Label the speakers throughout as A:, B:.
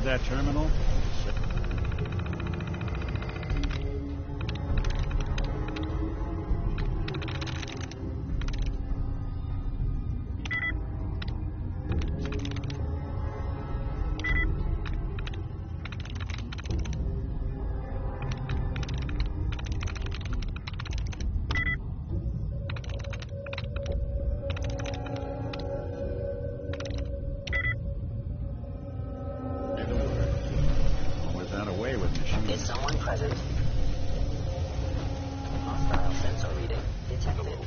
A: entered that terminal?
B: Is someone present? Hostile sensor reading detected.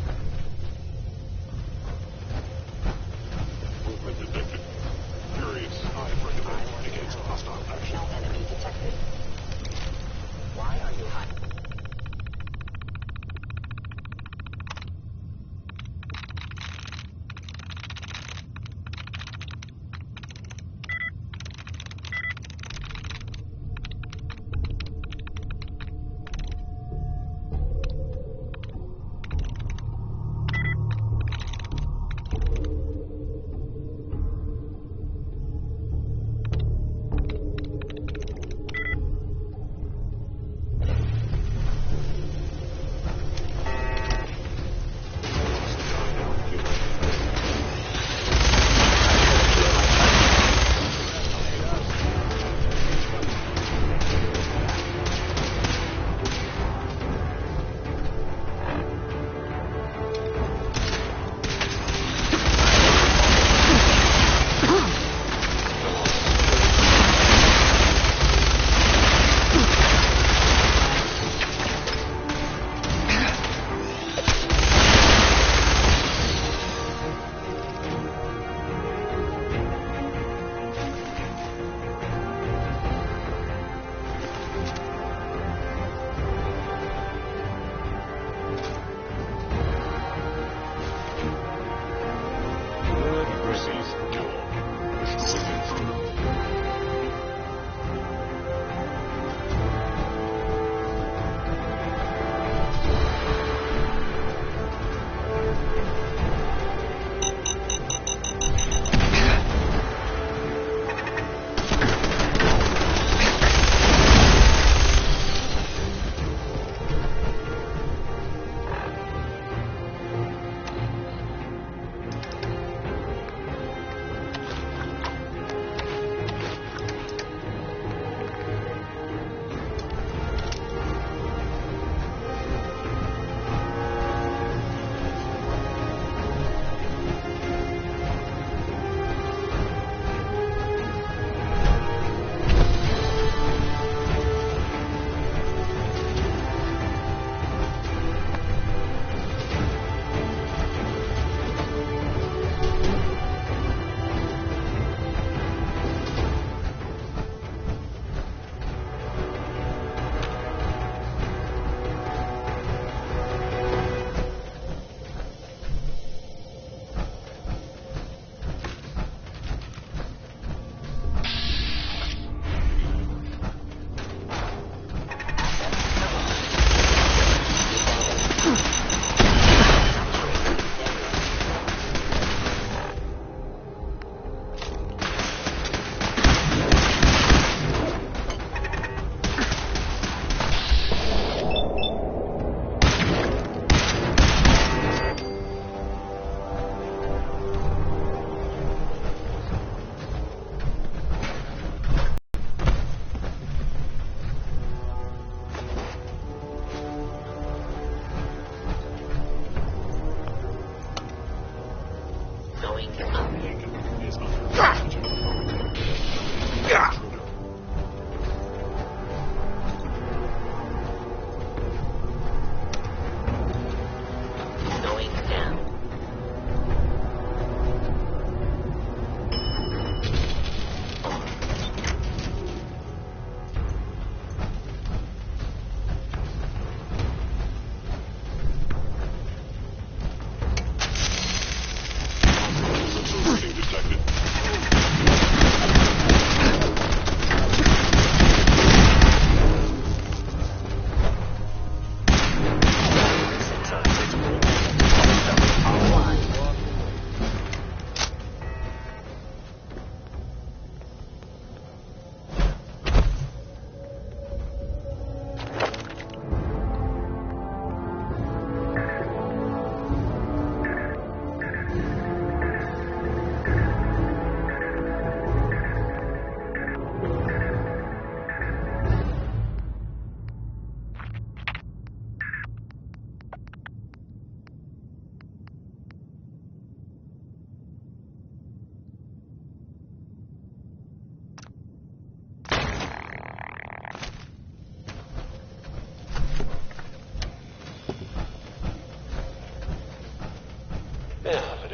C: Movement detected. Curious hive recommend against hostile action.
B: No enemy detected. Why are you hiding?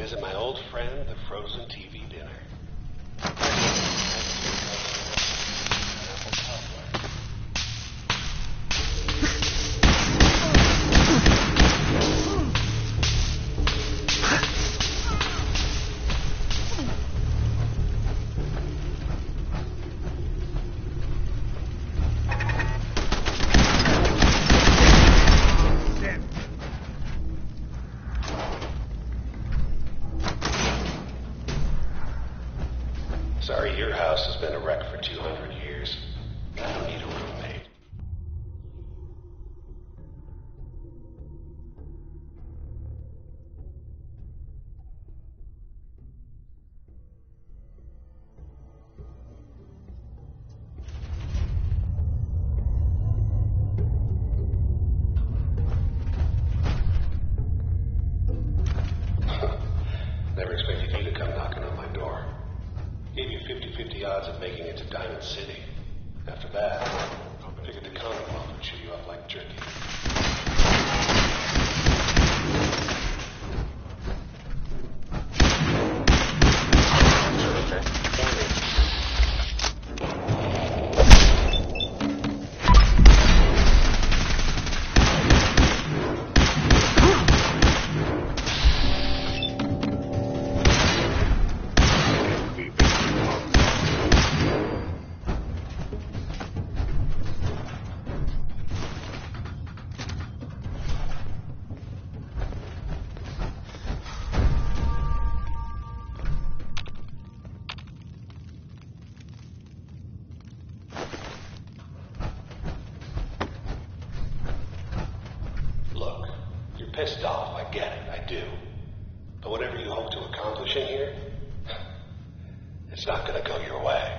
A: visit my old friend, the frozen TV dinner. Sorry, your house has been a wreck for 200 years. I don't need a roommate. Never expected you to come knocking on my door. Gave you 50-50 odds of making it to Diamond City. After that, figured the Commonwealth would chew you up like jerky. Look, you're pissed off, I get it, I do. But whatever you hope to accomplish in here, it's not gonna go your way.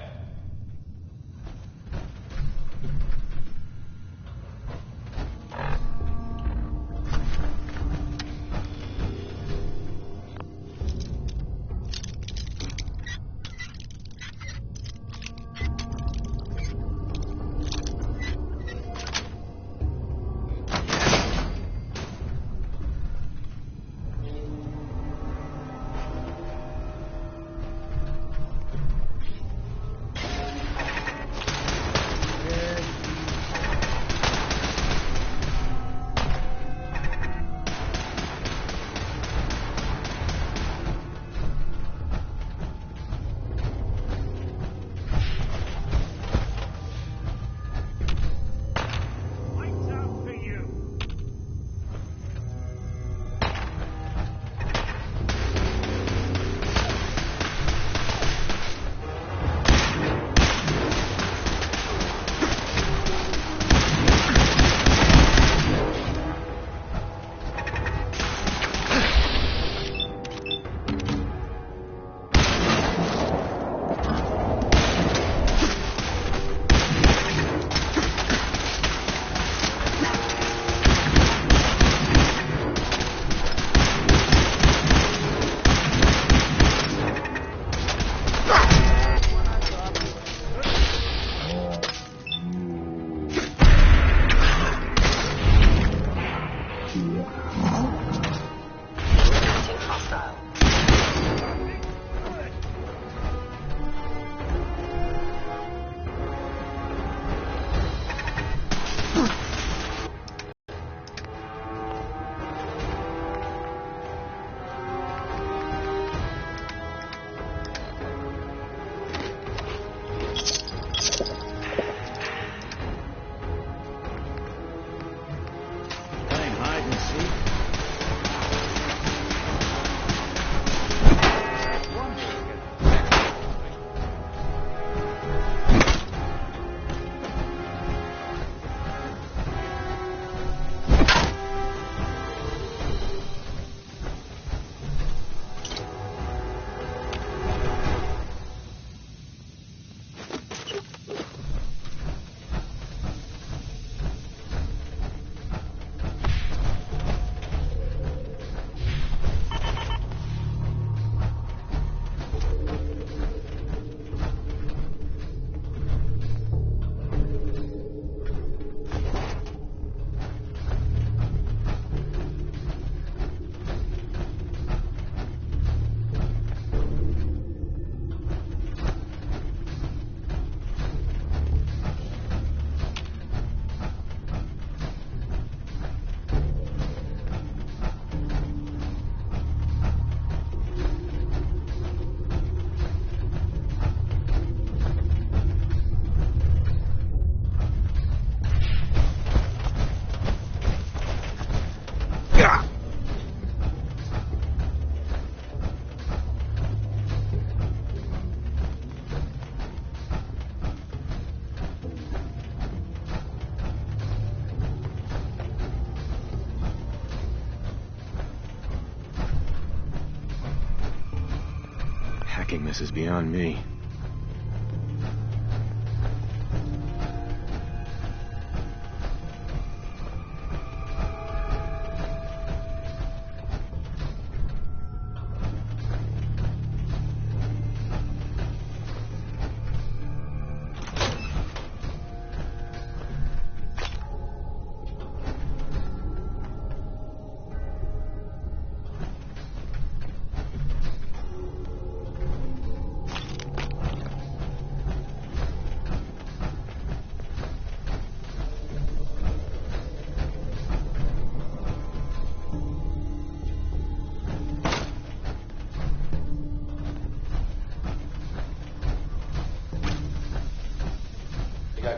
D: This is beyond me.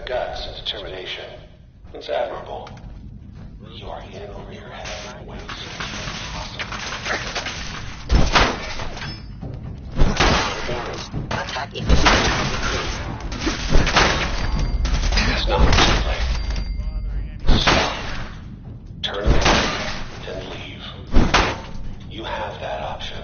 A: Guts and determination. It's admirable. You are in over your head in ways impossible.
B: Attack efficiency.
A: It's not too late. Stop. Turn around and leave. You have that option.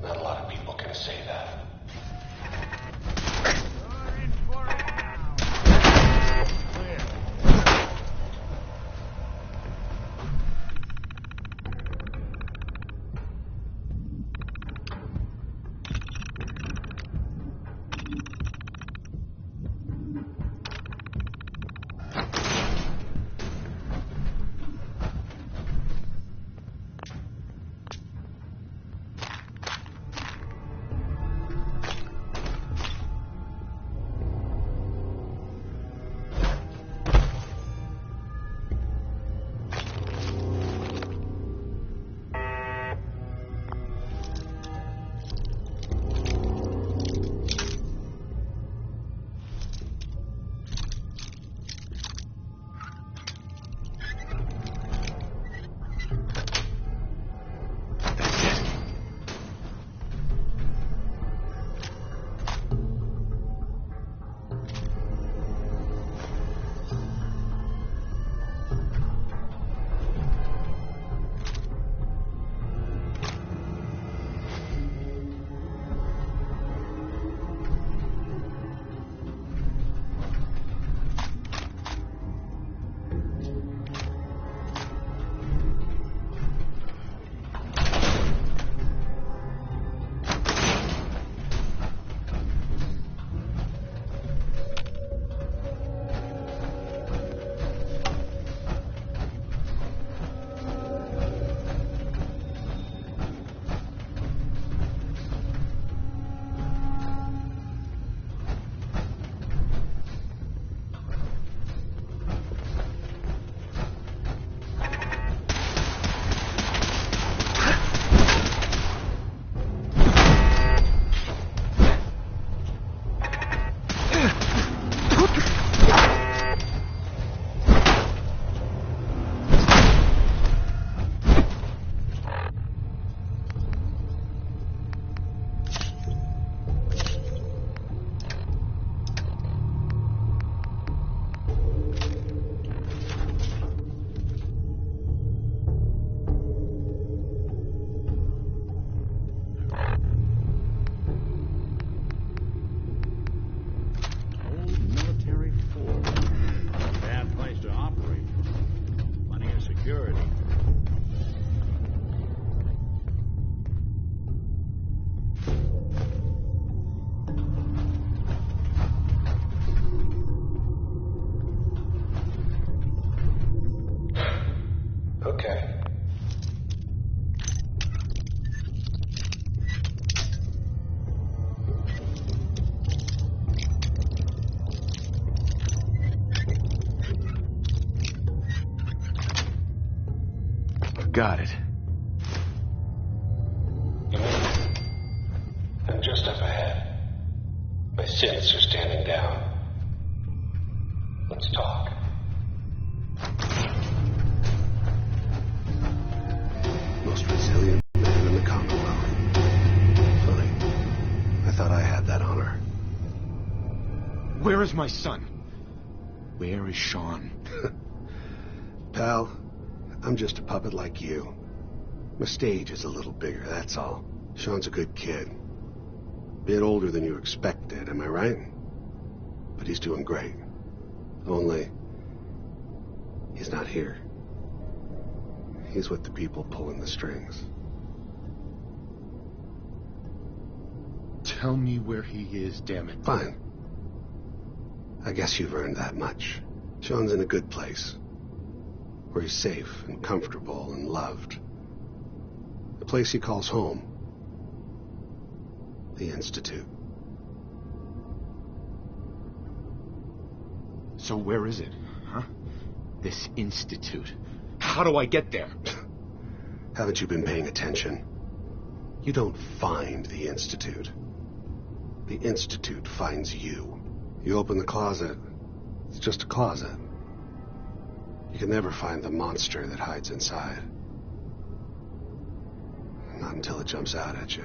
A: Not a lot of people can say that. Okay.
D: Got it.
A: You mean? I'm just up ahead. My synths are standing down. Let's talk.
E: Most resilient man in the Commonwealth. Funny. I thought I had that honor.
D: Where is my son? Where is Sean?
E: Pal, I'm just a puppet like you. My stage is a little bigger, that's all. Sean's a good kid. Bit older than you expected, am I right? But he's doing great. Only, he's not here. He's with the people pulling the strings.
D: Tell me where he is, damn it.
E: Fine. I guess you've earned that much. Sean's in a good place. Where he's safe and comfortable and loved. The place he calls home. The Institute.
D: So where is it, huh? This institute. How do I get there?
E: Haven't you been paying attention? You don't find the Institute. The Institute finds you. You open the closet, it's just a closet. You can never find the monster that hides inside. Not until it jumps out at you.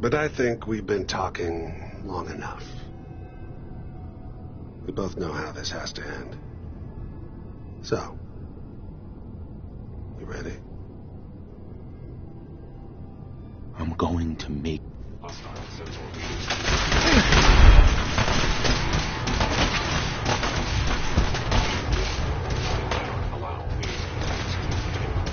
E: But I think we've been talking long enough. We both know how this has to end. So, you ready?
D: I'm going to make...
C: Hostile sensor. Allow these attacks to continue.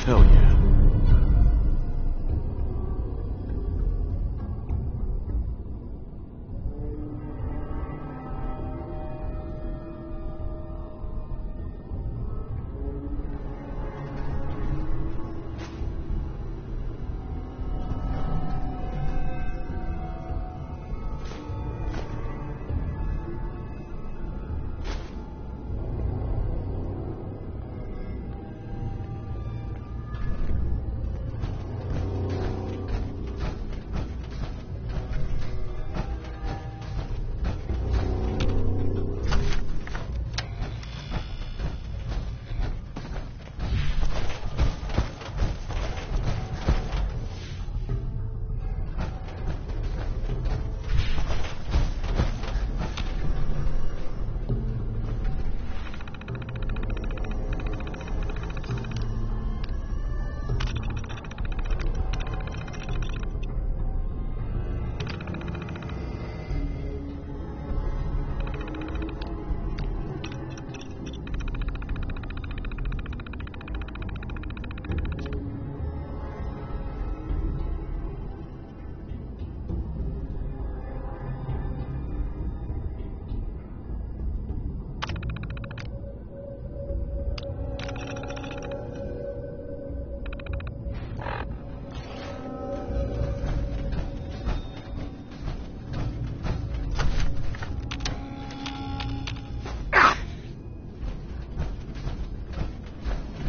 D: Hell yeah.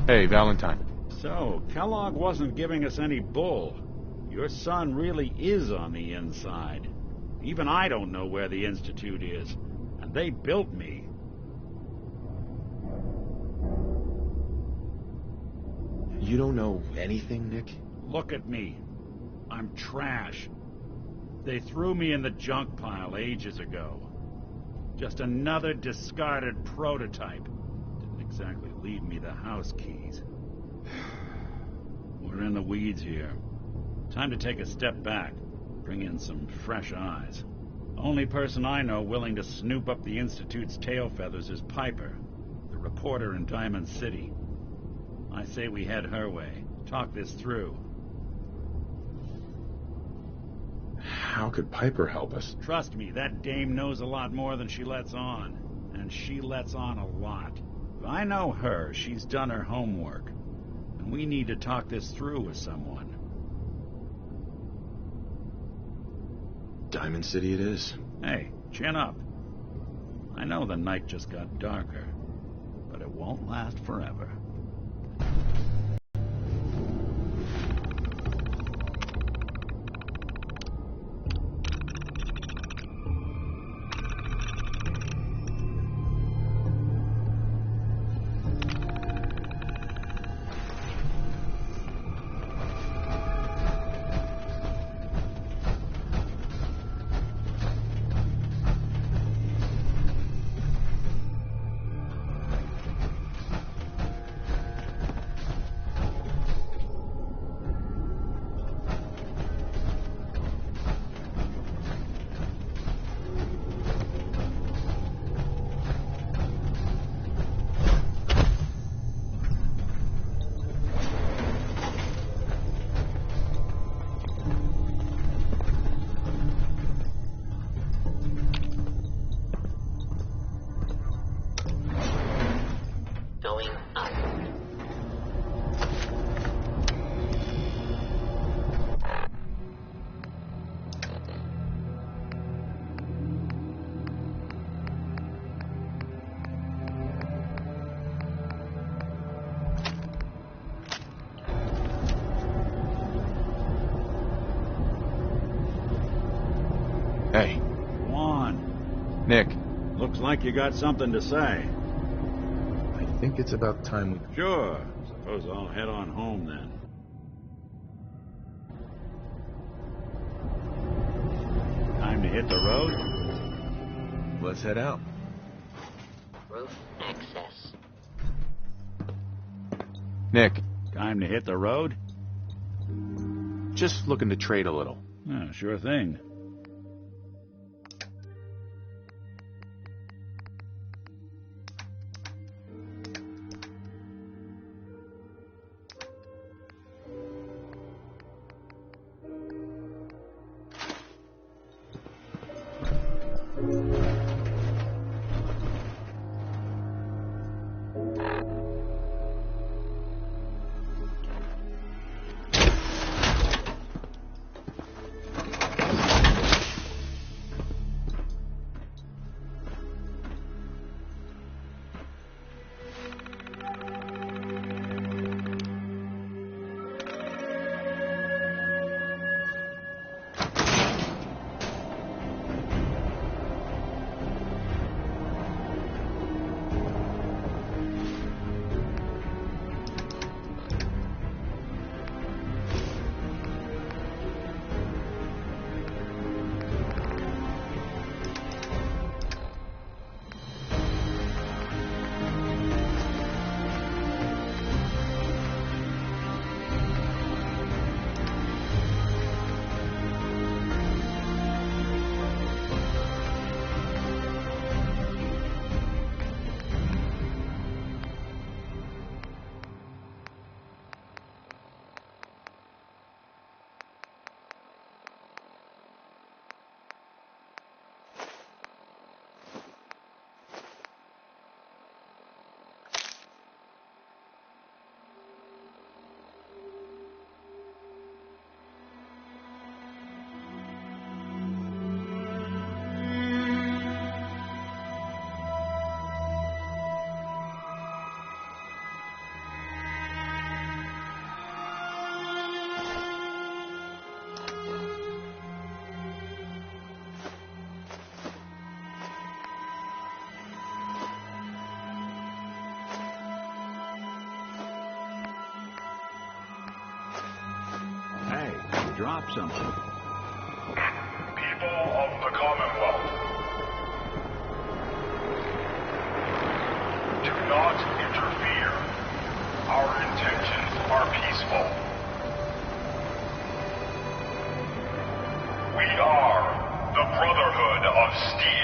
D: Hey, Valentine.
F: So, Kellogg wasn't giving us any bull. Your son really is on the inside. Even I don't know where the Institute is. And they built me.
D: You don't know anything, Nick?
F: Look at me. I'm trash. They threw me in the junk pile ages ago. Just another discarded prototype. Didn't exactly leave me the house keys. We're in the weeds here. Time to take a step back. Bring in some fresh eyes. Only person I know willing to snoop up the Institute's tail feathers is Piper, the reporter in Diamond City. I say we head her way. Talk this through.
D: How could Piper help us?
F: Trust me, that dame knows a lot more than she lets on. And she lets on a lot. If I know her, she's done her homework. And we need to talk this through with someone.
D: Diamond City it is.
F: Hey, chin up. I know the night just got darker, but it won't last forever.
B: Going up.
D: Hey,
F: Go on.
D: Nick.
F: Looks like you got something to say.
D: I think it's about time we...
F: Sure. Suppose I'll head on home then. Time to hit the road?
D: Let's head out.
B: Roof access.
D: Nick,
F: Time to hit the road?
D: just looking to trade a little.
F: Yeah, sure thing. drop something.
C: People of the Commonwealth, do not interfere. Our intentions are peaceful. We are the Brotherhood of Steel.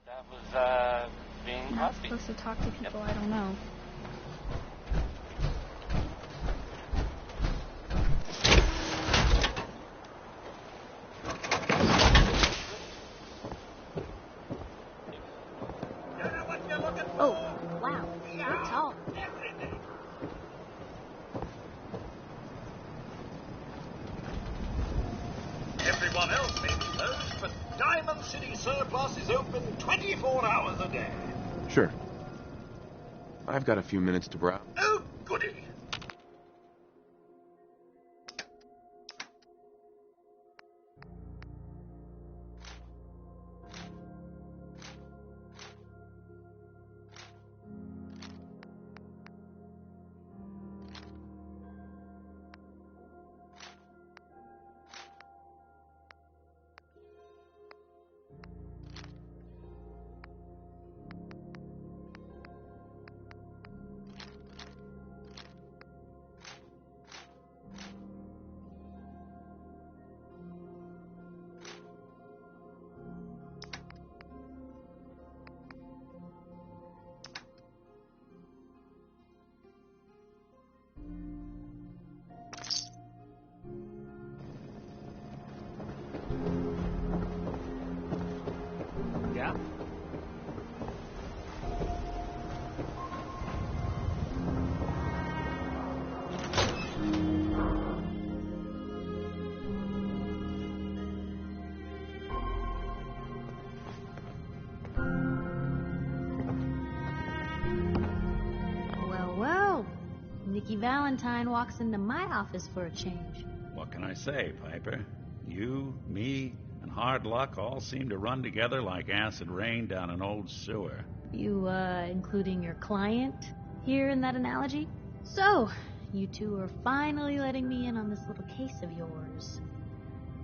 B: That was, being
G: I'm not
B: Crosby.
G: supposed to talk to people I don't know. Oh, wow, you're tall.
H: Everyone else may be closed, but Diamond City Surplus is open 24 hours a day.
I: Sure. I've got a few minutes to browse.
H: Oh, goody.
G: sneaky Valentine walks into my office for a change.
F: What can I say, Piper? You, me, and hard luck all seem to run together like acid rain down an old sewer.
G: You, including your client here in that analogy? So, you two are finally letting me in on this little case of yours.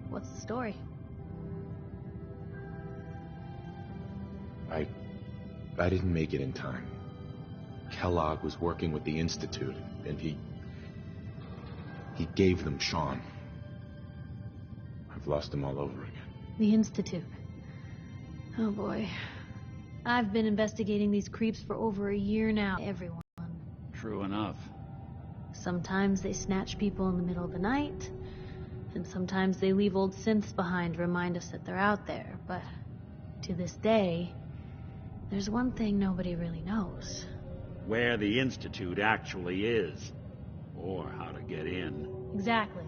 G: What's the story?
I: I didn't make it in time. Kellogg was working with the Institute, and he gave them Sean. I've lost him all over again.
G: The Institute. Oh boy. I've been investigating these creeps for over a year now, everyone.
F: True enough.
G: Sometimes they snatch people in the middle of the night, and sometimes they leave old synths behind to remind us that they're out there, but to this day, there's one thing nobody really knows.
F: Where the Institute actually is. Or how to get in.
G: Exactly.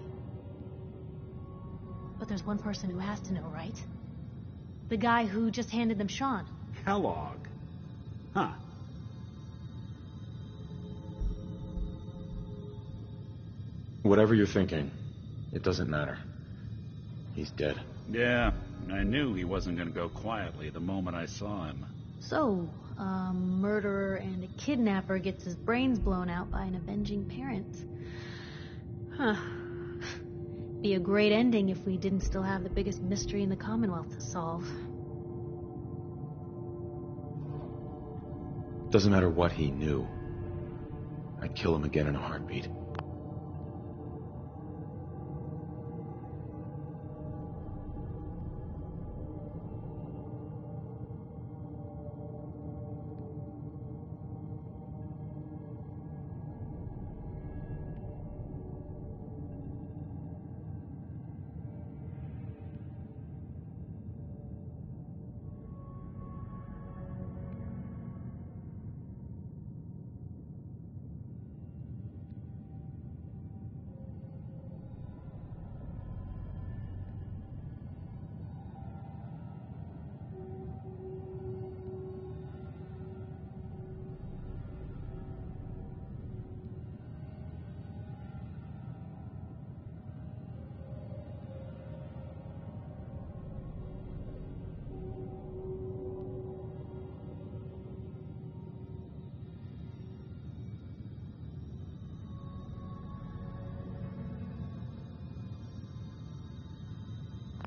G: But there's one person who has to know, right? The guy who just handed them Sean.
F: Kellogg. Huh.
I: Whatever you're thinking, it doesn't matter. He's dead.
F: Yeah, I knew he wasn't going to go quietly the moment I saw him.
G: So, a murderer and a kidnapper gets his brains blown out by an avenging parent. Huh. Be a great ending if we didn't still have the biggest mystery in the Commonwealth to solve.
I: Doesn't matter what he knew. I'd kill him again in a heartbeat.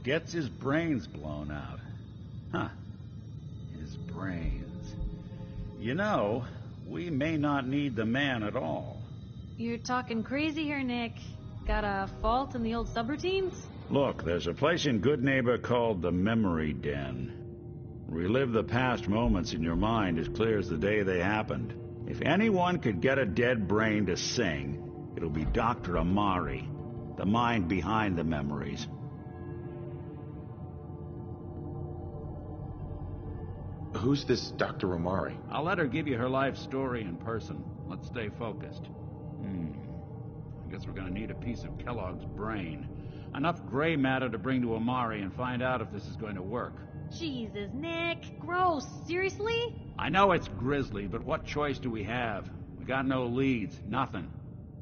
F: Gets his brains blown out. Huh. His brains. You know, we may not need the man at all.
G: You're talking crazy here, Nick. Got a fault in the old subroutines?
F: Look, there's a place in Good Neighbor called the Memory Den. Relive the past moments in your mind as clear as the day they happened. If anyone could get a dead brain to sing, it'll be Dr. Amari, the mind behind the memories.
I: Who's this Dr. Amari?
F: I'll let her give you her life story in person. Let's stay focused. I guess we're gonna need a piece of Kellogg's brain. Enough gray matter to bring to Amari and find out if this is going to work.
G: Jesus, Nick. Gross. Seriously?
F: I know it's grisly, but what choice do we have? We got no leads, nothing.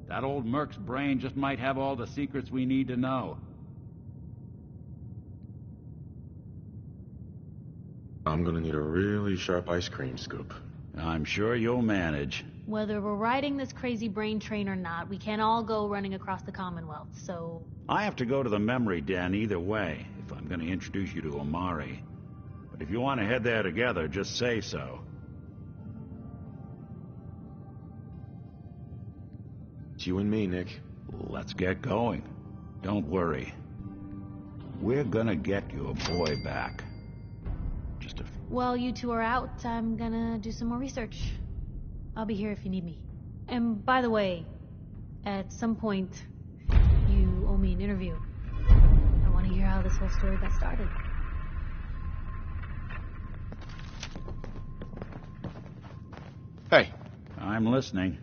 F: That old Merc's brain just might have all the secrets we need to know.
I: I'm gonna need a really sharp ice cream scoop.
F: I'm sure you'll manage.
G: Whether we're riding this crazy brain train or not, we can't all go running across the Commonwealth, so...
F: I have to go to the Memory Den either way, if I'm going to introduce you to Amari. But if you want to head there together, just say so.
I: It's you and me, Nick.
F: Let's get going. Don't worry. We're gonna get your boy back.
G: While you two are out, I'm gonna do some more research. I'll be here if you need me. And by the way, at some point, you owe me an interview. I want to hear how this whole story got started.
I: Hey.
F: I'm listening.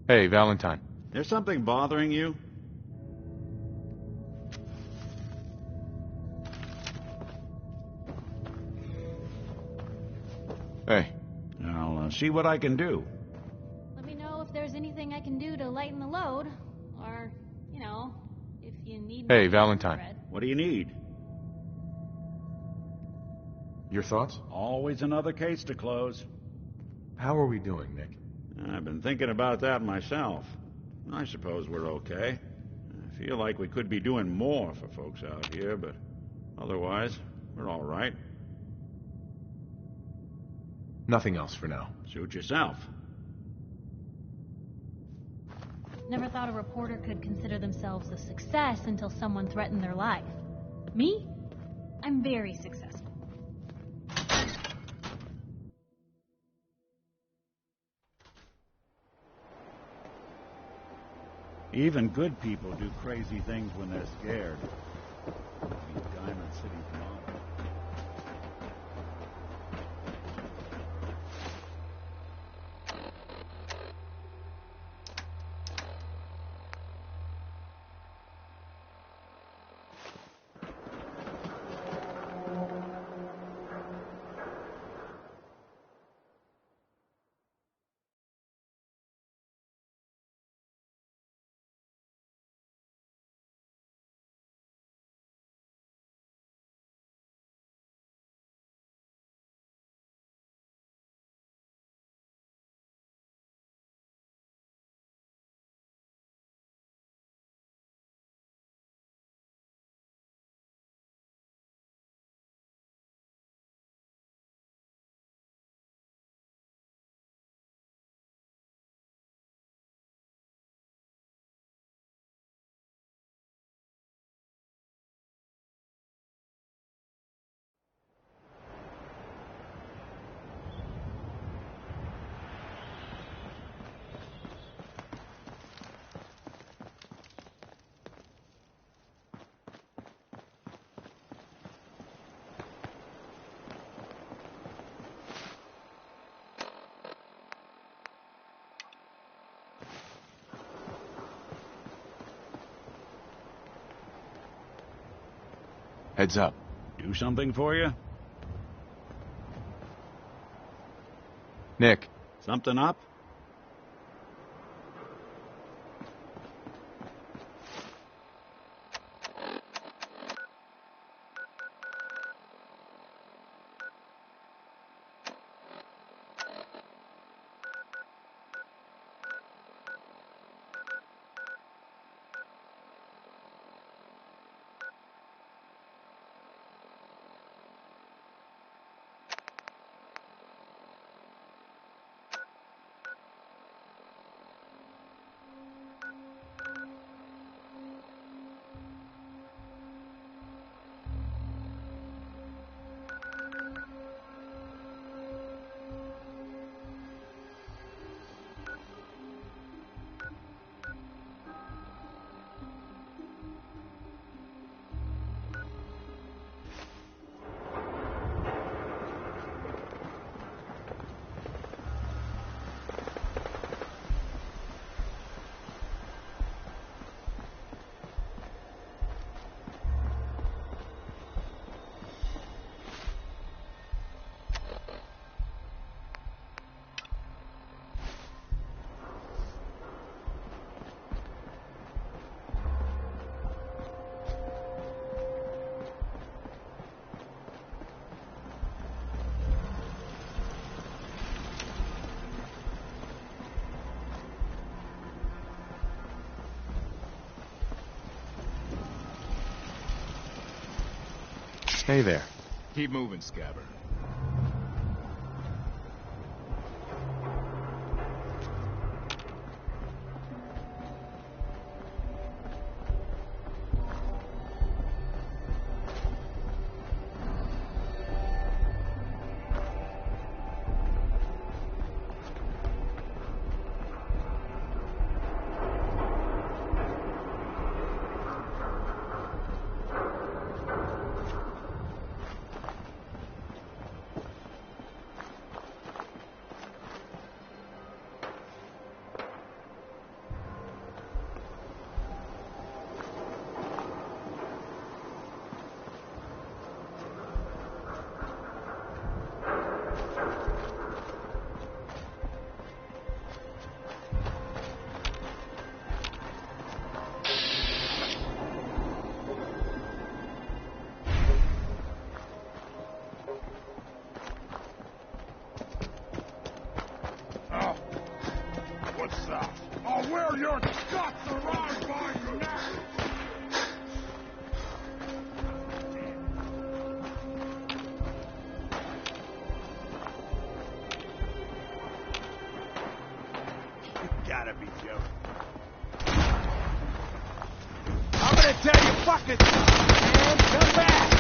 I: Hey, Valentine.
F: There's something bothering you?
I: Hey.
F: I'll see what I can do.
G: Let me know if there's anything I can do to lighten
I: Hey, Valentine.
F: What do you need?
I: Your thoughts?
F: Always another case to close.
I: How are we doing, Nick?
F: I've been thinking about that myself. I suppose we're okay. I feel like we could be doing more for folks out here, but otherwise, we're all right.
I: Nothing else for now.
F: Suit yourself.
G: Never thought a reporter could consider themselves a success until someone threatened their life. Me? I'm very successful.
F: Even good people do crazy things when they're scared. These Diamond City's model.
I: Heads up.
F: Do something for you?
I: Nick.
F: Something up?
I: Hey there.
B: Keep moving, Scabber. tell you, fuck it! And come back!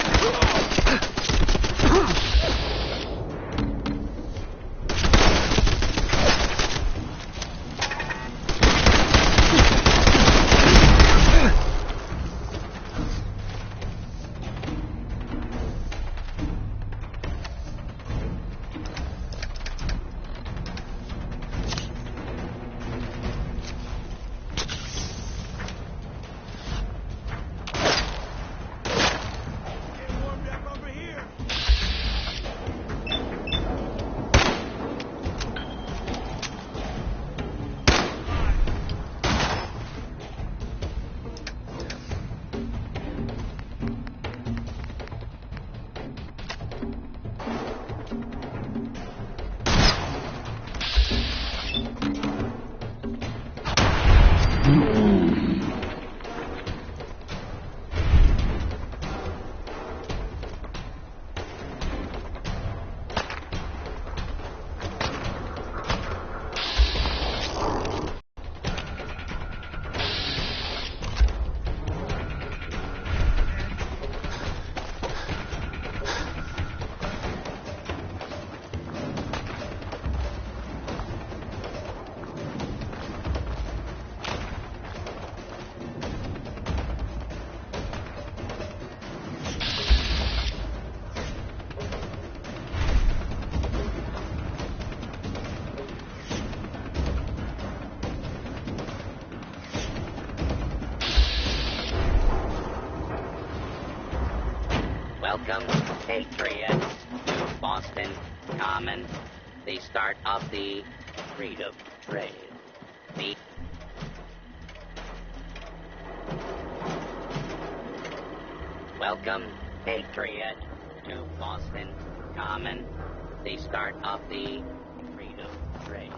J: Welcome, Patriot, to Boston Common, the start of the freedom trade. Welcome, Patriot, to Boston Common, the start of the freedom trade.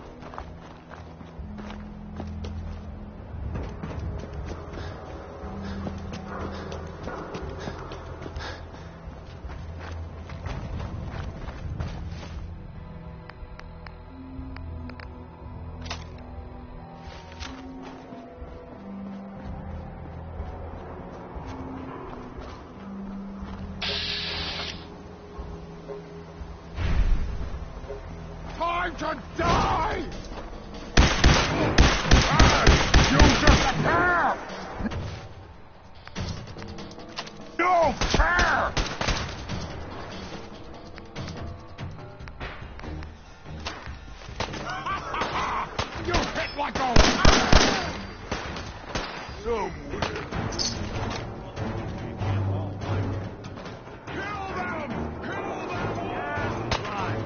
B: Time to die! Hey, you disappear! No care! You hit like a... Somewhere. Kill them! Kill them! Yes, right.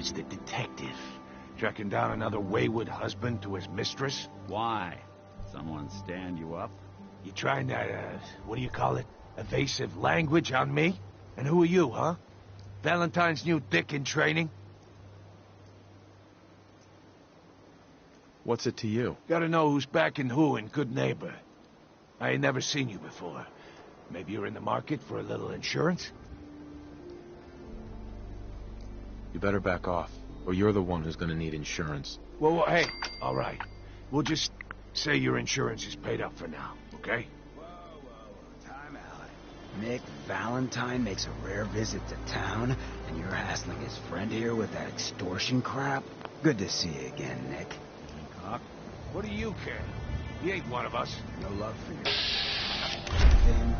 K: It's the detective. Tracking down another wayward husband to his mistress.
F: Why? Someone stand you up?
K: You trying that, what do you call it? Evasive language on me? And who are you, huh? Valentine's new dick in training?
I: What's it to you?
K: Gotta know who's backing who in Good Neighbor. I ain't never seen you before. Maybe you're in the market for a little insurance?
I: You better back off, or you're the one who's gonna need insurance.
K: Well, hey, all right. We'll just say your insurance is paid up for now, okay?
B: Time out. Nick Valentine makes a rare visit to town, and you're hassling his friend here with that extortion crap? Good to see you again, Nick.
K: Hancock, what do you care? He ain't one of us.
B: No love for you. Then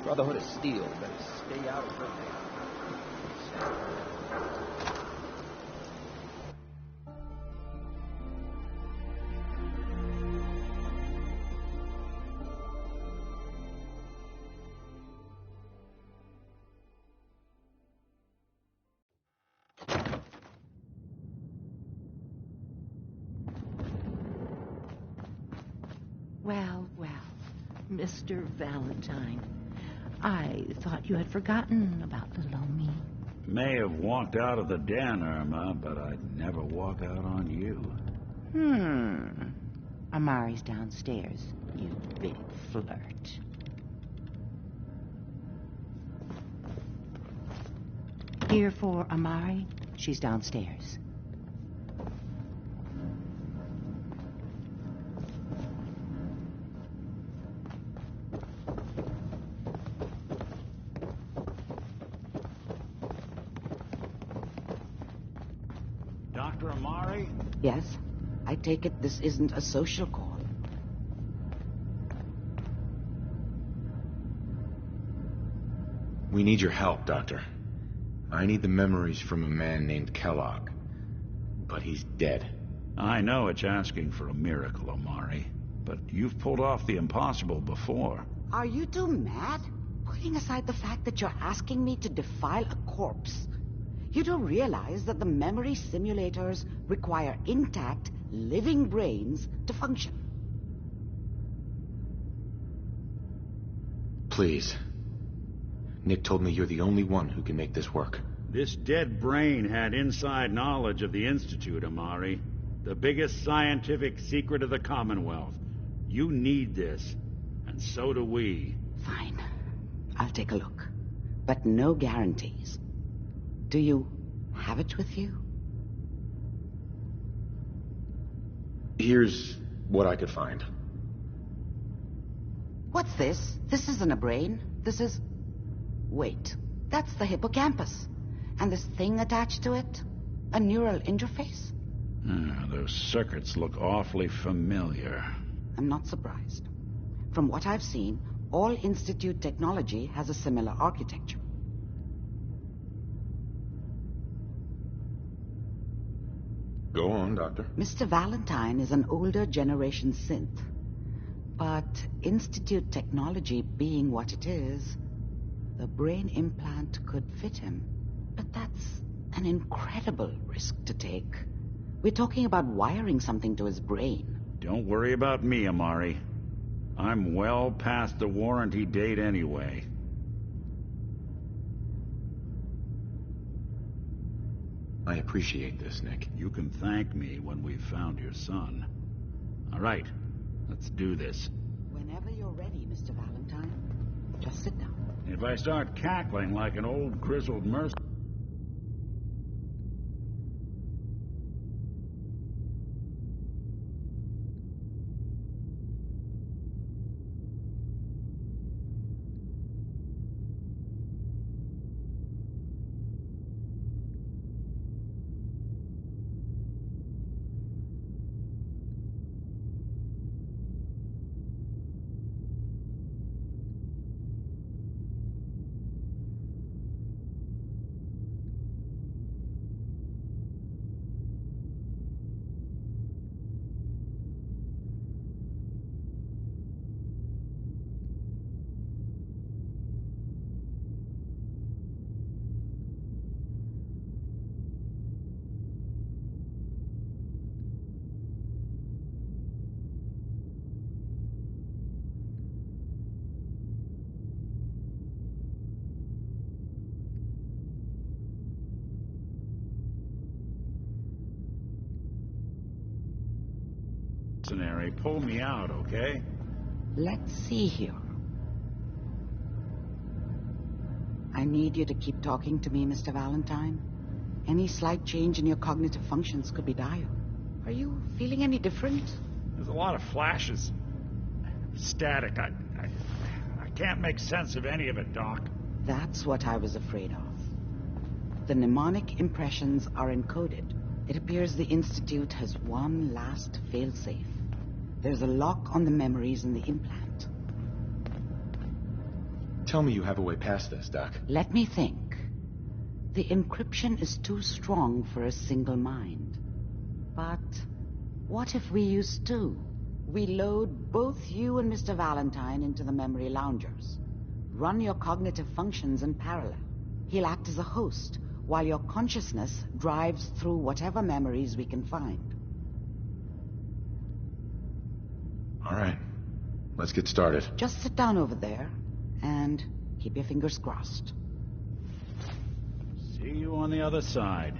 B: Brotherhood of Steel better stay out of her way.
L: Well, well, Mr. Valentine. I thought you had forgotten about little old me.
F: May have walked out of the den, Irma, but I'd never walk out on you.
L: Amari's downstairs, you big flirt. Here for Amari. She's downstairs.
F: Dr. Amari?
L: Yes? I take it this isn't a social call.
I: We need your help, Doctor. I need the memories from a man named Kellogg. But he's dead.
F: I know it's asking for a miracle, Amari, but you've pulled off the impossible before.
L: Are you two mad? Putting aside the fact that you're asking me to defile a corpse, you do realize that the memory simulators require intact, living brains to function.
I: Please. Nick told me you're the only one who can make this work.
F: This dead brain had inside knowledge of the Institute, Amari. The biggest scientific secret of the Commonwealth. You need this, and so do we.
L: Fine. I'll take a look. But no guarantees. Do you have it with you?
I: Here's what I could find.
L: What's this? This isn't a brain. This is... Wait. That's the hippocampus. And this thing attached to it? A neural interface?
F: Those circuits look awfully familiar.
L: I'm not surprised. From what I've seen, all Institute technology has a similar architecture.
I: Go on, Doctor.
L: Mr. Valentine is an older generation synth. But Institute technology being what it is, the brain implant could fit him. But that's an incredible risk to take. We're talking about wiring something to his brain.
F: Don't worry about me, Amari. I'm well past the warranty date anyway.
I: I appreciate this, Nick.
F: You can thank me when we've found your son. All right, let's do this.
L: Whenever you're ready, Mr. Valentine, just sit down.
F: If I start cackling like an old grizzled merc... mercenary pull me out, okay?
L: Let's see here. I need you to keep talking to me, Mr. Valentine. Any slight change in your cognitive functions could be dire. Are you feeling any different?
F: There's a lot of flashes. Static. I can't make sense of any of it, Doc.
L: That's what I was afraid of. The mnemonic impressions are encoded. It appears the Institute has one last failsafe. There's a lock on the memories in the implant.
I: Tell me you have a way past this, Doc.
L: Let me think. The encryption is too strong for a single mind. But what if we use two? We load both you and Mr. Valentine into the memory loungers. Run your cognitive functions in parallel. He'll act as a host, while your consciousness drives through whatever memories we can find.
I: All right. Let's get started.
L: Just sit down over there and keep your fingers crossed.
F: See you on the other side.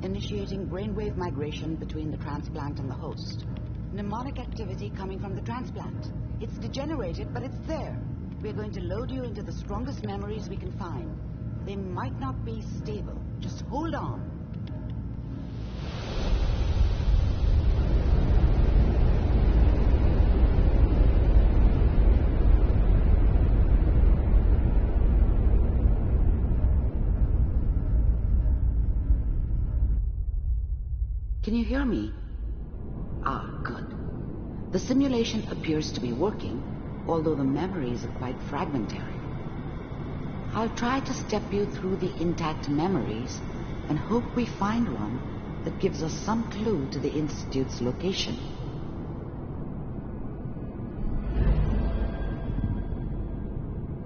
L: Initiating brainwave migration between the transplant and the host. Mnemonic activity coming from the transplant. It's degenerated, but it's there. We're going to load you into the strongest memories we can find. They might not be stable. Just hold on. Can you hear me? Ah, good. The simulation appears to be working, although the memories are quite fragmentary. I'll try to step you through the intact memories and hope we find one that gives us some clue to the Institute's location.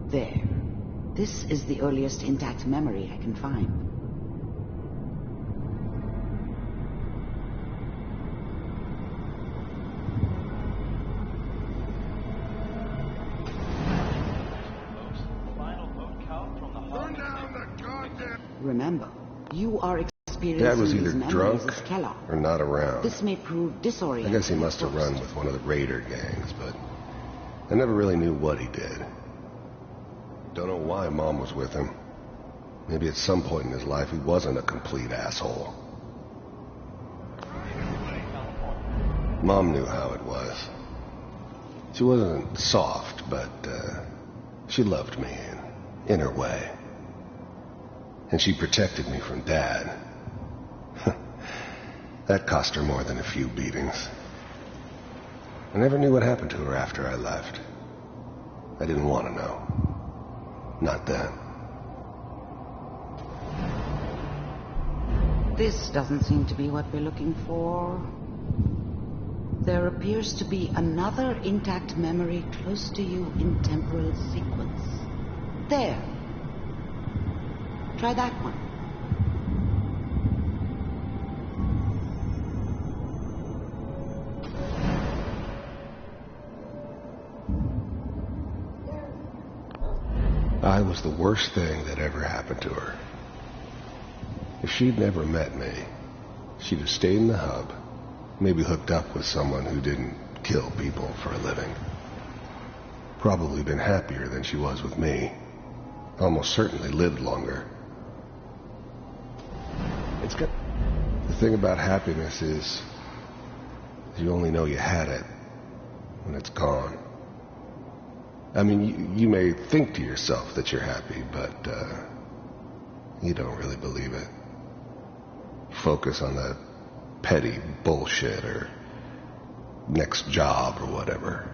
L: There. This is the earliest intact memory I can find. Remember, you are experiencing
E: Dad was either
L: these
E: drunk
L: memories as Kellogg.
E: or not around.
L: This may prove disorienting.
E: I guess he must have run with one of the raider gangs, but I never really knew what he did. Don't know why Mom was with him. Maybe at some point in his life he wasn't a complete asshole. Mom knew how it was. She wasn't soft, but she loved me in her way. And she protected me from Dad. That cost her more than a few beatings. I never knew what happened to her after I left. I didn't want to know. Not then.
L: This doesn't seem to be what we're looking for. There appears to be another intact memory close to you in temporal sequence. There. Try that one.
E: I was the worst thing that ever happened to her. If she'd never met me, she'd have stayed in the hub, maybe hooked up with someone who didn't kill people for a living. Probably been happier than she was with me. Almost certainly lived longer. The thing about happiness is you only know you had it when it's gone. I mean, you may think to yourself that you're happy, but you don't really believe it. Focus on the petty bullshit or next job or whatever.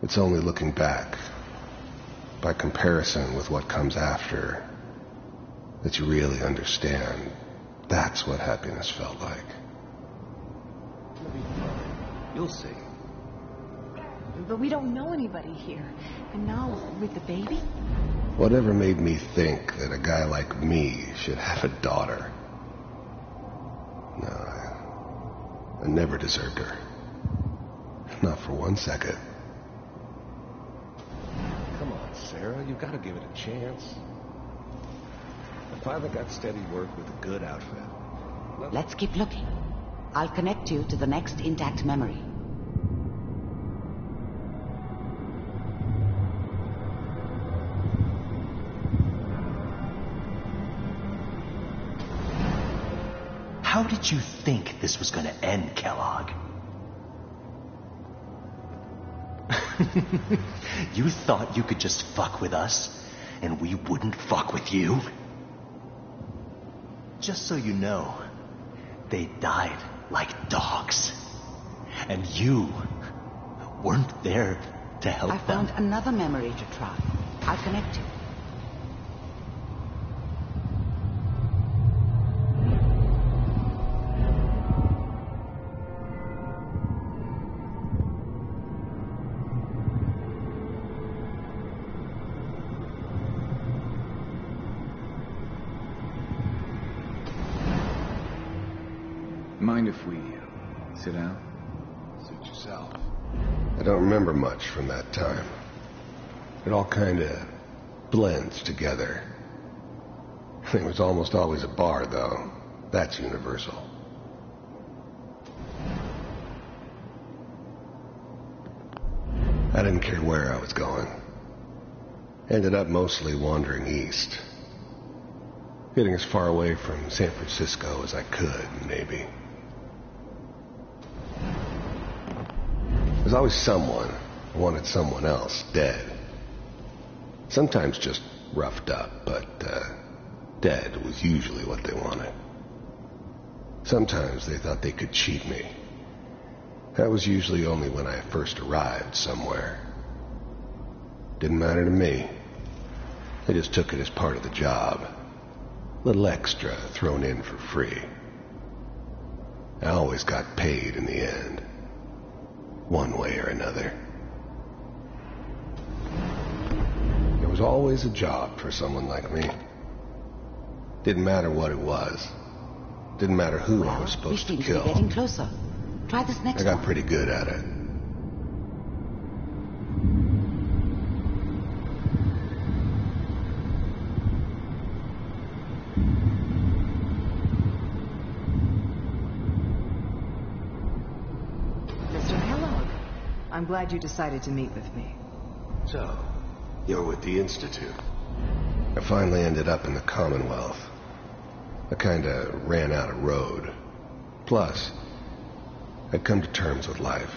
E: It's only looking back, by comparison with what comes after, that you really understand that's what happiness felt like. You'll see.
M: But we don't know anybody here. And now, with the baby?
E: Whatever made me think that a guy like me should have a daughter? I never deserved her. Not for 1 second.
N: Come on, Sarah, you gotta give it a chance. I finally got steady work with a good outfit.
L: Let's keep looking. I'll connect you to the next intact memory.
O: How did you think this was going to end, Kellogg? You thought you could just fuck with us, and we wouldn't fuck with you? Just so you know, they died like dogs. And you weren't there to help them.
L: I found another memory to try. I'll connect you.
B: Mind if we sit down?
E: Suit yourself. I don't remember much from that time. It all kind of blends together. There was almost always a bar, though. That's universal. I didn't care where I was going. Ended up mostly wandering east. Getting as far away from San Francisco as I could, maybe. There's always someone who wanted someone else dead. Sometimes just roughed up, but dead was usually what they wanted. Sometimes they thought they could cheat me. That was usually only when I first arrived somewhere. Didn't matter to me. They just took it as part of the job. A little extra thrown in for free. I always got paid in the end. One way or another. There was always a job for someone like me. Didn't matter what it was. Didn't matter who I was supposed to kill.
L: Getting closer. Try this next
E: I got
L: one.
E: pretty good at it.
M: I'm glad you decided to meet with me.
E: So, you're with the Institute. I finally ended up in the Commonwealth. I kinda ran out of road. Plus, I'd come to terms with life.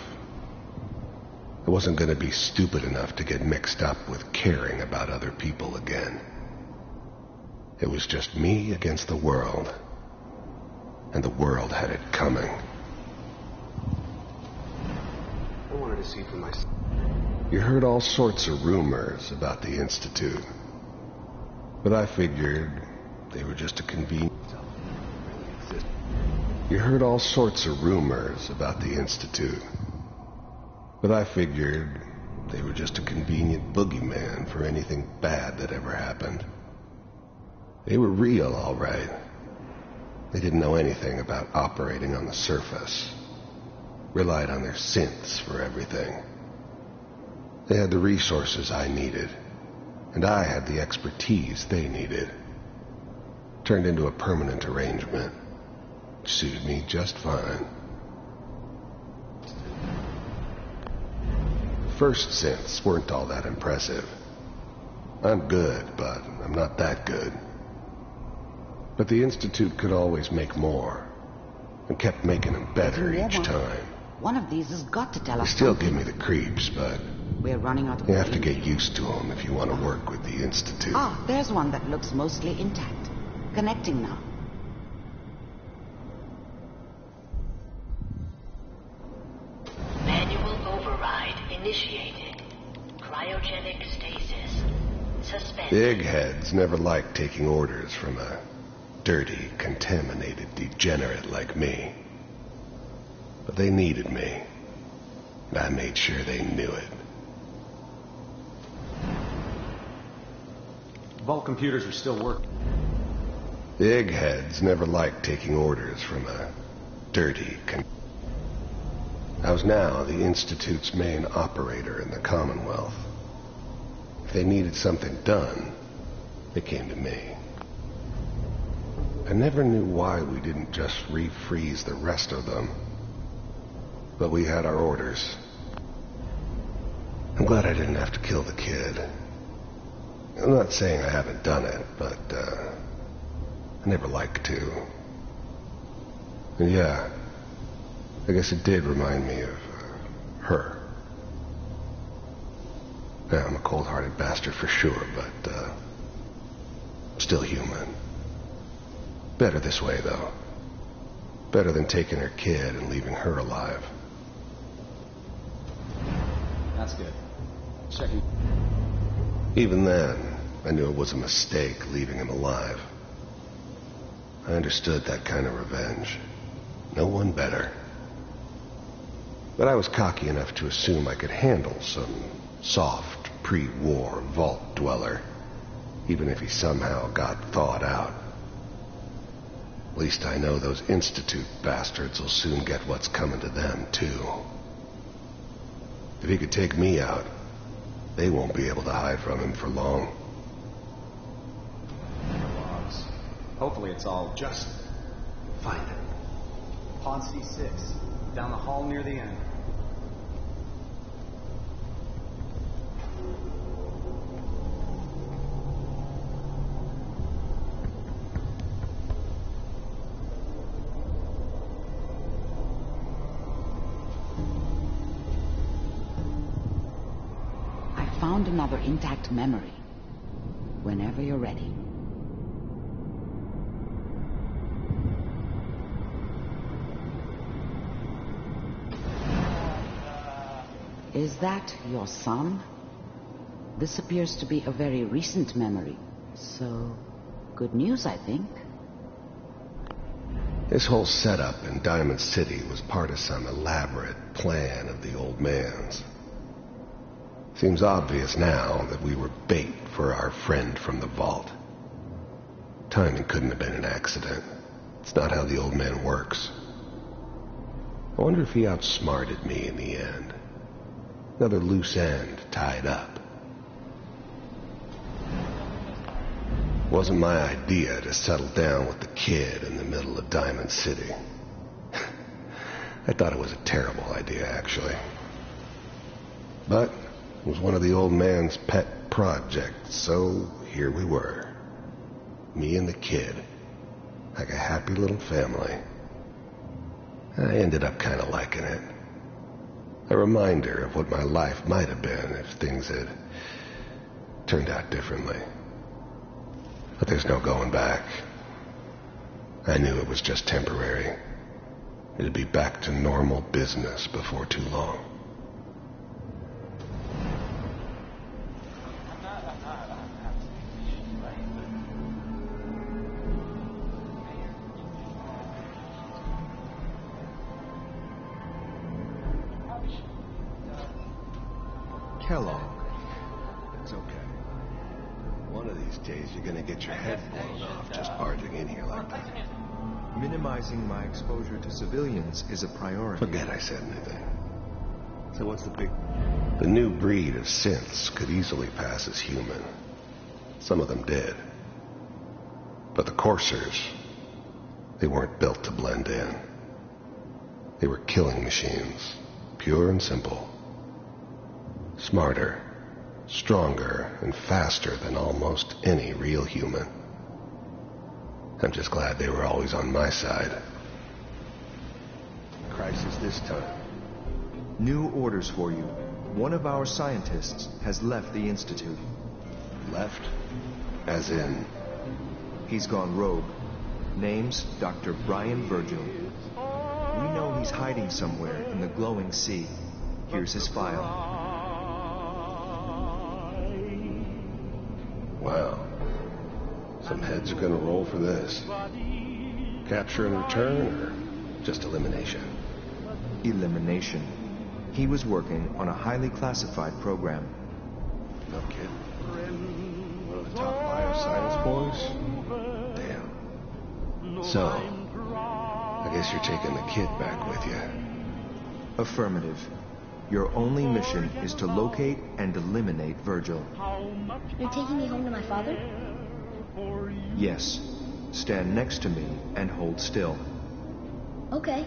E: I wasn't gonna be stupid enough to get mixed up with caring about other people again. It was just me against the world. And the world had it coming. I wanted to see for myself. You heard all sorts of rumors about the Institute. But I figured they were just a convenient... You heard all sorts of rumors about the Institute. But I figured they were just a convenient boogeyman for anything bad that ever happened. They were real, all right. They didn't know anything about operating on the surface. Relied on their synths for everything. They had the resources I needed, and I had the expertise they needed. Turned into a permanent arrangement, which suited me just fine. The first synths weren't all that impressive. I'm good, but I'm not that good. But the Institute could always make more, and kept making them better each time.
L: One of these has got to tell
E: They
L: us
E: still
L: something.
E: give me the creeps, but
L: We're running out of
E: you have to
L: time.
E: get used to them if you want to work with the Institute.
L: Ah, there's one that looks mostly intact. Connecting now.
P: Manual override initiated. Cryogenic stasis. Suspended.
E: Eggheads never liked taking orders from a dirty, contaminated degenerate like me. But they needed me, and I made sure they knew it.
N: Vault computers are still working.
E: The eggheads never liked taking orders from a dirty, I was now the Institute's main operator in the Commonwealth. If they needed something done, they came to me. I never knew why we didn't just refreeze the rest of them. But we had our orders. I'm glad I didn't have to kill the kid. I'm not saying I haven't done it, but, I never liked to. And yeah, I guess it did remind me of, her. Yeah, I'm a cold-hearted bastard for sure, but, still human. Better this way, though. Better than taking her kid and leaving her alive.
Q: That's good. Checking.
E: Even then, I knew it was a mistake leaving him alive. I understood that kind of revenge. No one better. But I was cocky enough to assume I could handle some soft, pre-war vault dweller, even if he somehow got thawed out. At least I know those Institute bastards will soon get what's coming to them, too. If he could take me out, they won't be able to hide from him for long.
Q: Logs. Hopefully it's all just...
E: Find it.
Q: Pond C6, down the hall near the end.
L: Found another intact memory. Whenever you're ready. Is that your son? This appears to be a very recent memory. So, good news, I think.
E: This whole setup in Diamond City was part of some elaborate plan of the old man's. Seems obvious now that we were bait for our friend from the vault. Timing couldn't have been an accident. It's not how the old man works. I wonder if he outsmarted me in the end. Another loose end tied up. Wasn't my idea to settle down with the kid in the middle of Diamond City. I thought it was a terrible idea, actually. But it was one of the old man's pet projects, so here we were. Me and the kid. Like a happy little family. I ended up kind of liking it. A reminder of what my life might have been if things had turned out differently. But there's no going back. I knew it was just temporary. It'd be back to normal business before too long.
N: Kellogg. It's okay.
E: One of these days you're gonna get your head blown off just barging in here like that.
N: Minimizing my exposure to civilians is a priority.
E: Forget I said anything. So what's the big... The new breed of synths could easily pass as human. Some of them did. But the coursers, they weren't built to blend in. They were killing machines, pure and simple. Smarter, stronger, and faster than almost any real human. I'm just glad they were always on my side. Crisis this time.
N: New orders for you. One of our scientists has left the Institute.
E: Left? As in?
N: He's gone rogue. Name's Dr. Brian Virgil. We know he's hiding somewhere in the glowing sea. Here's his file.
E: Wow. Some heads are gonna roll for this. Capture and return, or just elimination?
N: Elimination. He was working on a highly classified program.
E: No kid. One of the top bioscience boys? Damn. So, I guess you're taking the kid back with you.
N: Affirmative. Your only mission is to locate and eliminate Virgil.
R: You're taking me home to my father?
N: Yes. Stand next to me and hold still.
R: Okay.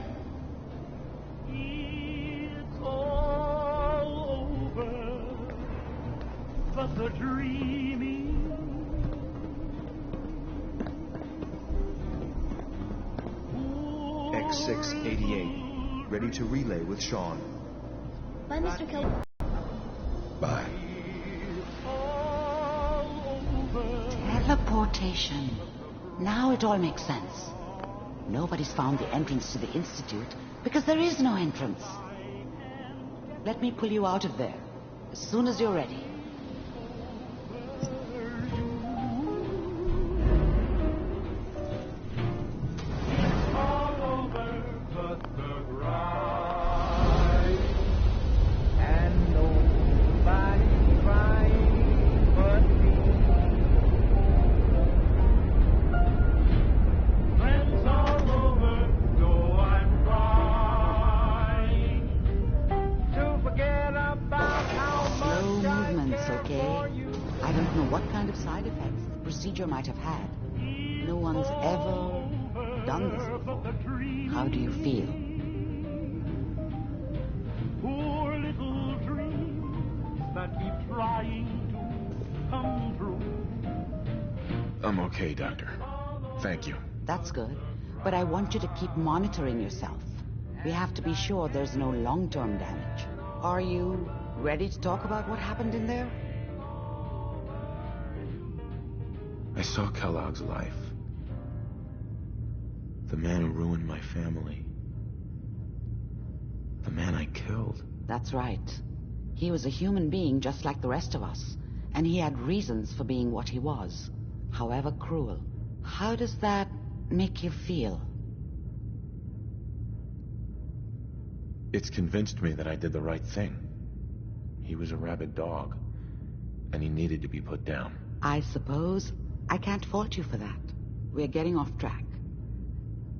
H: It's all over, but the dreaming.
N: X688. Ready to relay with Sean.
R: Bye, Mr. Kelly.
E: Bye.
L: Teleportation. Now it all makes sense. Nobody's found the entrance to the Institute because there is no entrance. Let me pull you out of there as soon as you're ready. Might have had. No one's ever done this before. How do you feel?
H: Poor little dreams that keep trying to come true.
I: I'm okay, Doctor. Thank you.
L: That's good. But I want you to keep monitoring yourself. We have to be sure there's no long-term damage. Are you ready to talk about what happened in there?
I: I saw Kellogg's life. The man who ruined my family. The man I killed.
L: That's right. He was a human being just like the rest of us, and he had reasons for being what he was, however cruel. How does that make you feel?
I: It's convinced me that I did the right thing. He was a rabid dog, and he needed to be put down.
L: I suppose I can't fault you for that. We're getting off track.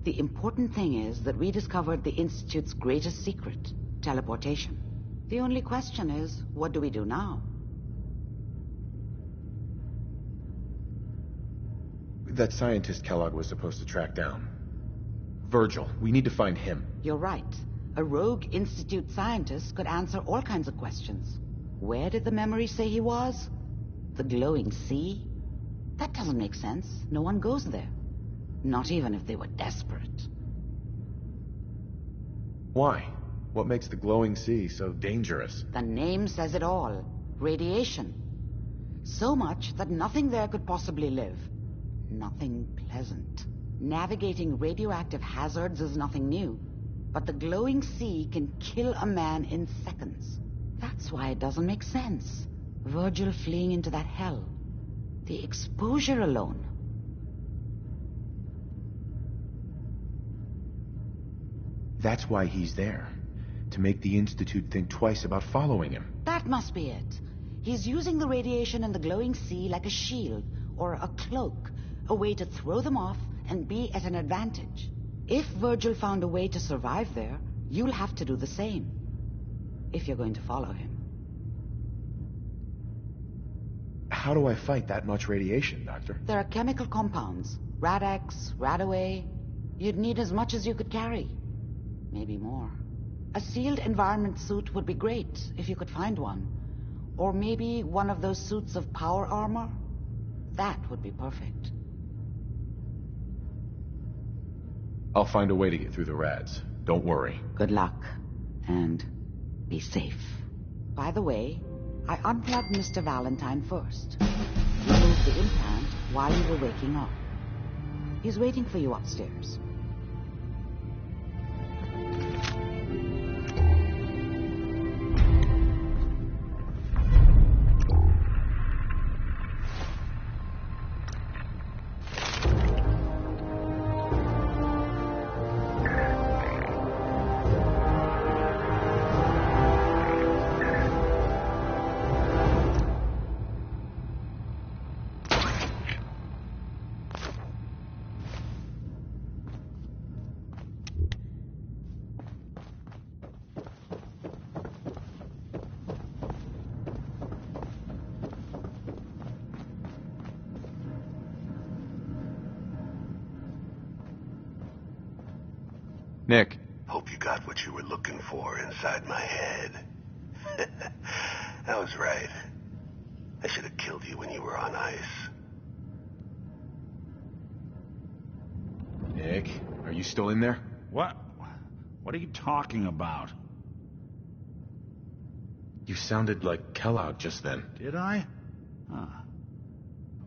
L: The important thing is that we discovered the Institute's greatest secret, teleportation. The only question is, what do we do now?
I: That scientist Kellogg was supposed to track down. Virgil. We need to find him.
L: You're right. A rogue Institute scientist could answer all kinds of questions. Where did the memory say he was? The glowing sea? That doesn't make sense. No one goes there. Not even if they were desperate.
I: Why? What makes the glowing sea so dangerous?
L: The name says it all. Radiation. So much that nothing there could possibly live. Nothing pleasant. Navigating radioactive hazards is nothing new. But the glowing sea can kill a man in seconds. That's why it doesn't make sense. Virgil fleeing into that hell. The exposure alone.
I: That's why he's there. To make the Institute think twice about following him.
L: That must be it. He's using the radiation in the glowing sea like a shield or a cloak, a way to throw them off and be at an advantage. If Virgil found a way to survive there, you'll have to do the same. If you're going to follow him.
I: How do I fight that much radiation, Doctor?
L: There are chemical compounds. Rad-X, Radaway. You'd need as much as you could carry. Maybe more. A sealed environment suit would be great, if you could find one. Or maybe one of those suits of power armor. That would be perfect.
I: I'll find a way to get through the rads. Don't worry.
L: Good luck. And be safe. By the way, I unplugged Mr. Valentine first. Removed the implant while you were waking up. He's waiting for you upstairs.
I: Nick.
E: Hope you got what you were looking for inside my head. I was right. I should have killed you when you were on ice.
I: Nick, are you still in there?
F: What? What are you talking about?
I: You sounded like Kellogg just then.
F: Did I? Huh.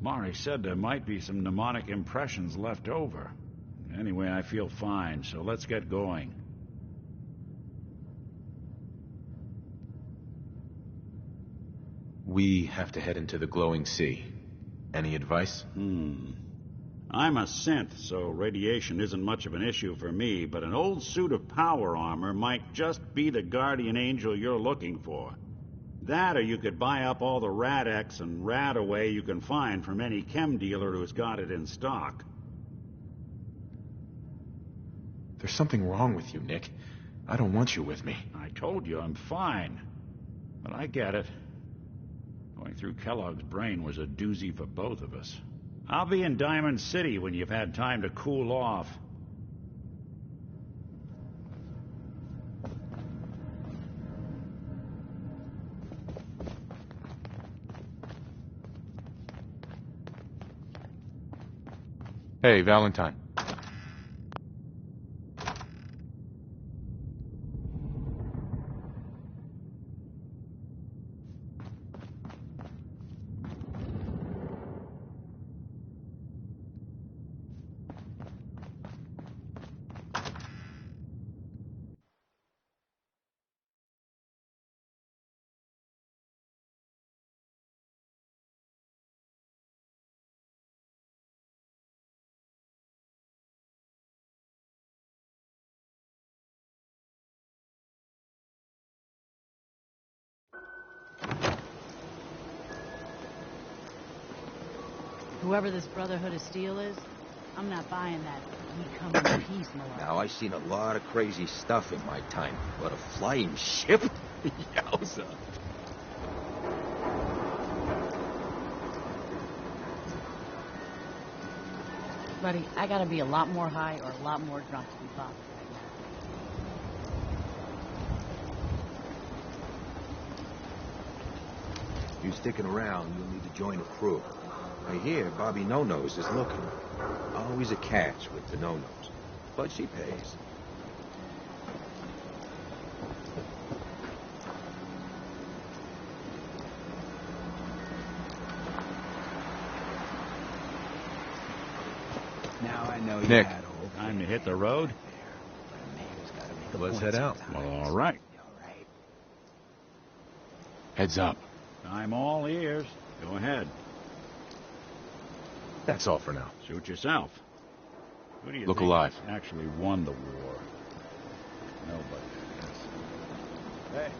F: Mari said there might be some mnemonic impressions left over. Anyway, I feel fine, so let's get going.
I: We have to head into the glowing sea. Any advice?
F: I'm a synth, so radiation isn't much of an issue for me, but an old suit of power armor might just be the guardian angel you're looking for. That, or you could buy up all the Rad-X and Rad-Away you can find from any chem dealer who's got it in stock.
I: There's something wrong with you, Nick. I don't want you with me.
F: I told you I'm fine. But I get it. Going through Kellogg's brain was a doozy for both of us. I'll be in Diamond City when you've had time to cool off.
I: Hey, Valentine.
S: Whoever this Brotherhood of Steel is, I'm not buying that we come in peace malarkey.
K: Now, I've seen a lot of crazy stuff in my time, but a flying ship? Yowza.
S: Buddy, I gotta be a lot more high or a lot more drunk to be bothered right now.
K: You sticking around, you'll need to join the crew. I hear Bobby No-Nose is looking. Always a catch with the No-Nose, but she pays.
B: Now I know you
I: Nick.
B: had hope.
F: Time to hit the road?
K: Let's head out.
F: Well, all right.
I: Heads up.
F: I'm all ears. Go ahead.
I: That's all for now.
F: Suit yourself. Who do you
I: Look
F: think
I: alive.
F: actually won the war? Nobody, I guess. Hey.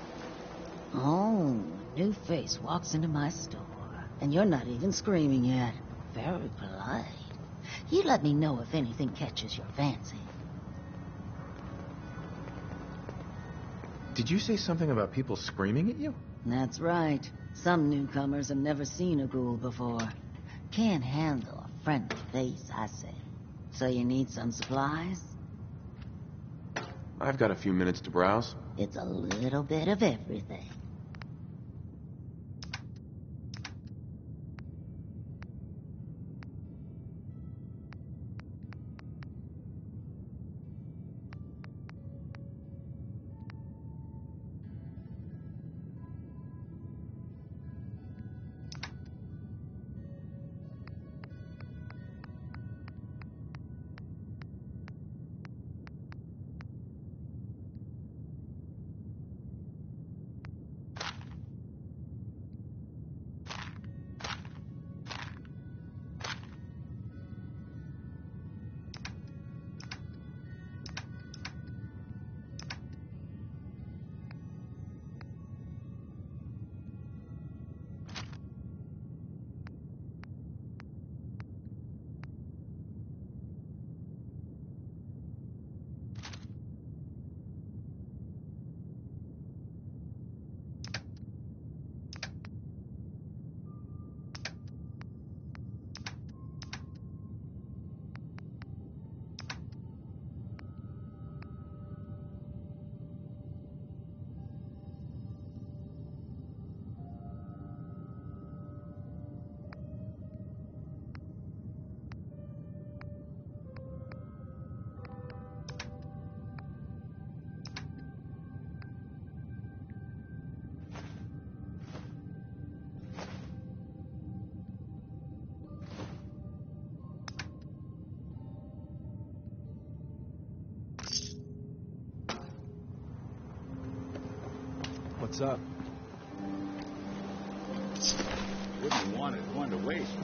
T: Oh, new face walks into my store. And you're not even screaming yet. Very polite. You let me know if anything catches your fancy.
I: Did you say something about people screaming at you?
T: That's right. Some newcomers have never seen a ghoul before. Can't handle a friendly face, I say. So you need some supplies?
I: I've got a few minutes to browse.
T: It's a little bit of everything.
B: What's up?
F: Wouldn't want it going to waste.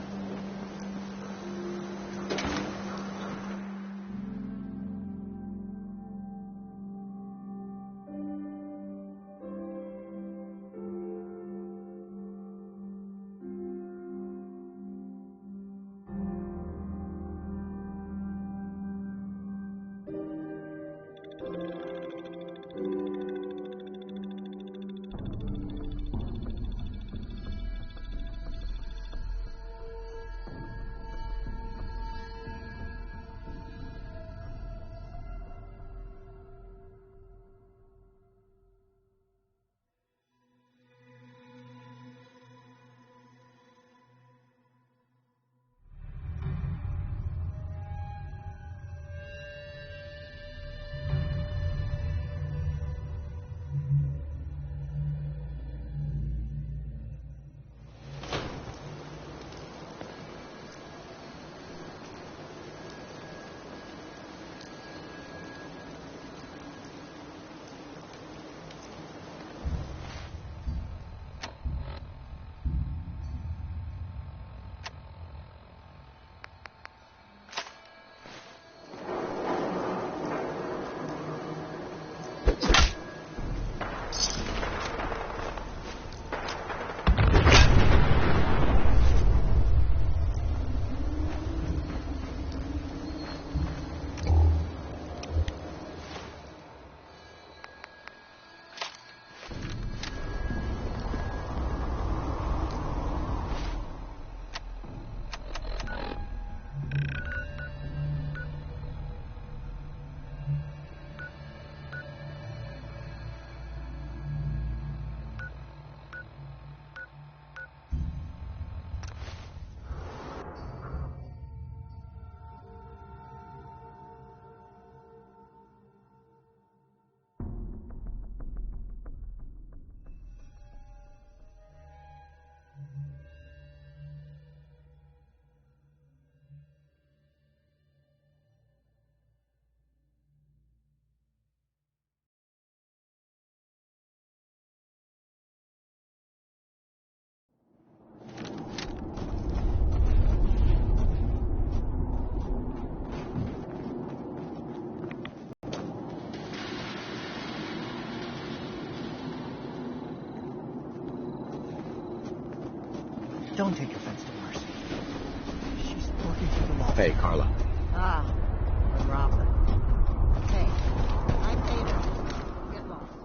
O: Don't take offense to Mercy. She's working for the law.
D: Hey, Carla.
T: Ah, the robber. Hey, I paid her. Get lost.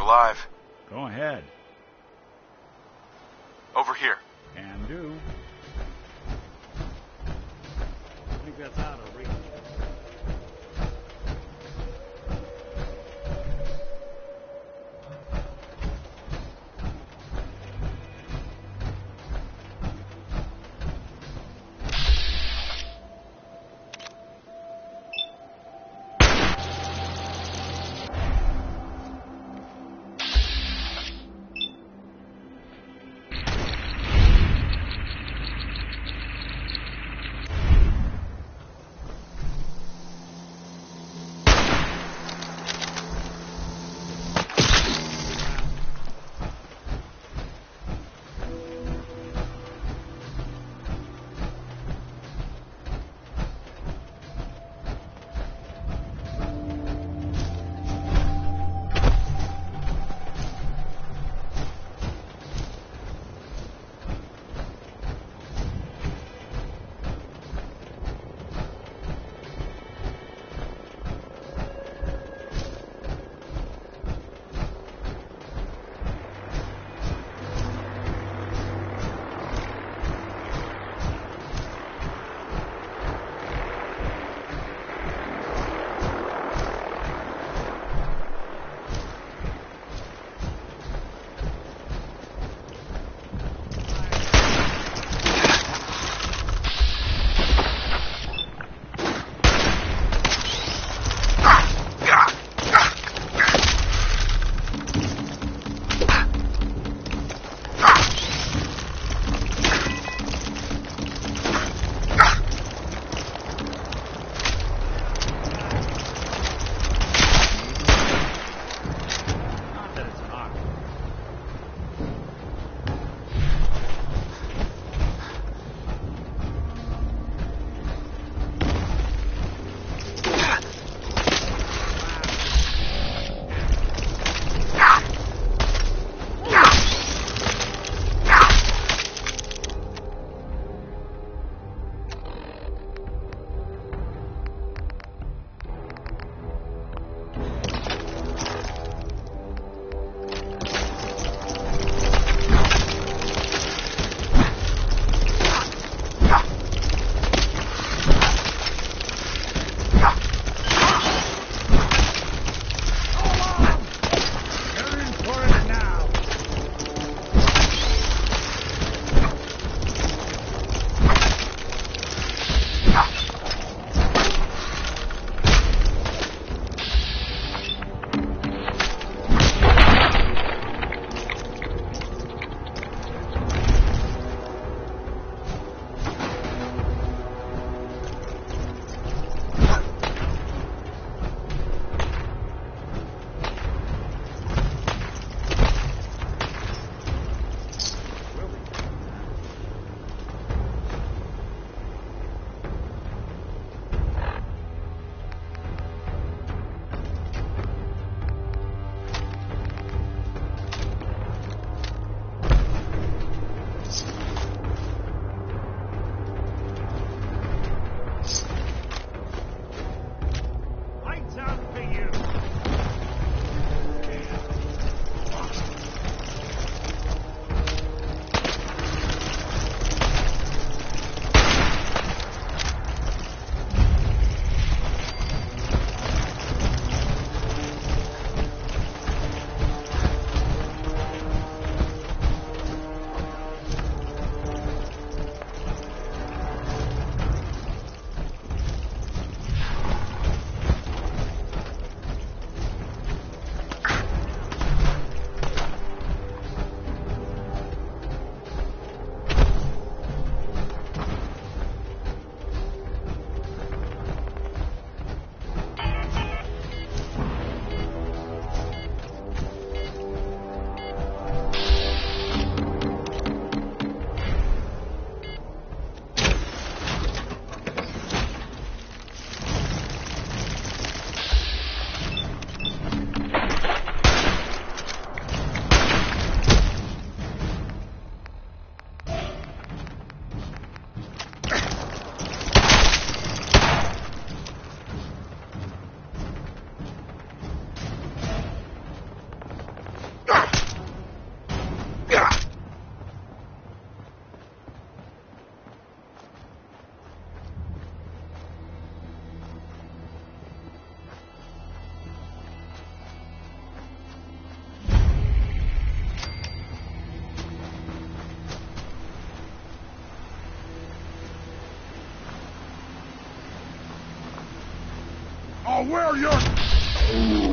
I: alive.
F: Go ahead.
I: Over here.
F: Can do. I think that's out of reach.
C: where you're...